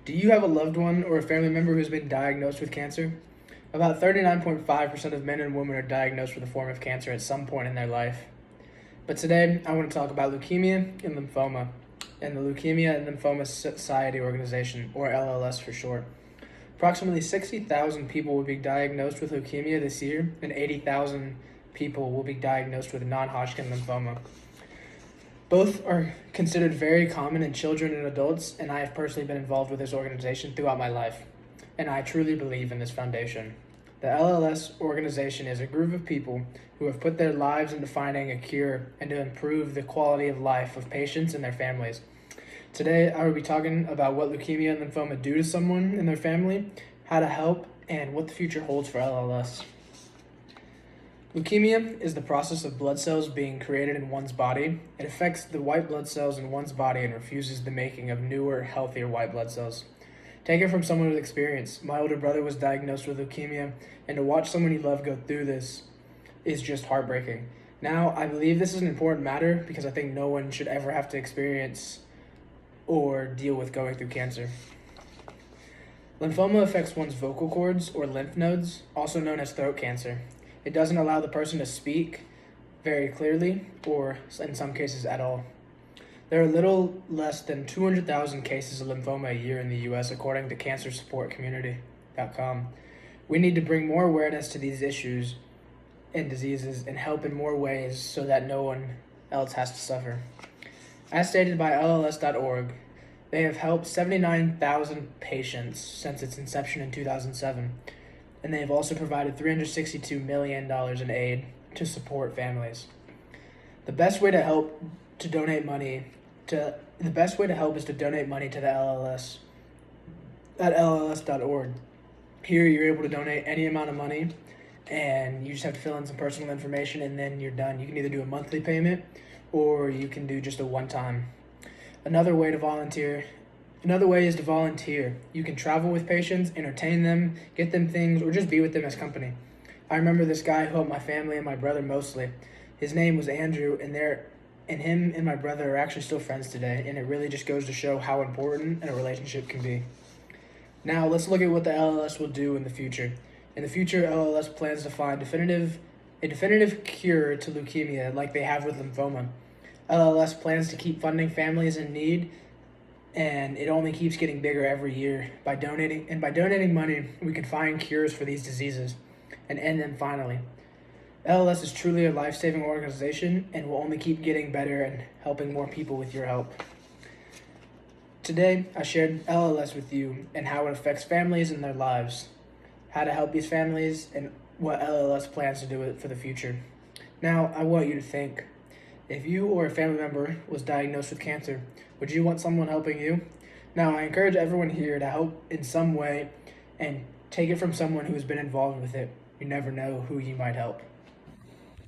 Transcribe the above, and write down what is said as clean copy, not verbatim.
Do you have a loved one or a family member who's been diagnosed with cancer? About 39.5% of men and women are diagnosed with a form of cancer at some point in their life. But today, I want to talk about leukemia and lymphoma, and the Leukemia and Lymphoma Society Organization, or LLS for short. Approximately 60,000 people will be diagnosed with leukemia this year, and 80,000 people will be diagnosed with non-Hodgkin lymphoma. Both are considered very common in children and adults, and I have personally been involved with this organization throughout my life, and I truly believe in this foundation. The LLS organization is a group of people who have put their lives into finding a cure and to improve the quality of life of patients and their families. Today, I will be talking about what leukemia and lymphoma do to someone and their family, how to help, and what the future holds for LLS. Leukemia is the process of blood cells being created in one's body. It affects the white blood cells in one's body and refuses the making of newer, healthier white blood cells. Take it from someone with experience. My older brother was diagnosed with leukemia, and to watch someone you love go through this is just heartbreaking. Now, I believe this is an important matter because I think no one should ever have to experience or deal with going through cancer. Lymphoma affects one's vocal cords or lymph nodes, also known as throat cancer. It doesn't allow the person to speak very clearly, or in some cases at all. There are little less than 200,000 cases of lymphoma a year in the U.S., according to CancerSupportCommunity.com. We need to bring more awareness to these issues and diseases and help in more ways so that no one else has to suffer. As stated by LLS.org, they have helped 79,000 patients since its inception in 2007. And they have also provided $362 million in aid to support families. The best way to help is to donate money to the LLS at LLS.org. Here you're able to donate any amount of money, and you just have to fill in some personal information, and then you're done. You can either do a monthly payment, or you can do just a one-time. Another way is to volunteer. You can travel with patients, entertain them, get them things, or just be with them as company. I remember this guy who helped my family and my brother mostly. His name was Andrew, and him and my brother are actually still friends today, and it really just goes to show how important a relationship can be. Now, let's look at what the LLS will do in the future. In the future, LLS plans to find a definitive cure to leukemia like they have with lymphoma. LLS plans to keep funding families in need, and it only keeps getting bigger every year. By donating money, we can find cures for these diseases and end them finally. LLS is truly a life-saving organization and will only keep getting better and helping more people with your help. Today, I shared LLS with you and how it affects families and their lives, how to help these families, and what LLS plans to do for the future. Now, I want you to think. If you or a family member was diagnosed with cancer, would you want someone helping you? Now, I encourage everyone here to help in some way and take it from someone who has been involved with it. You never know who you might help.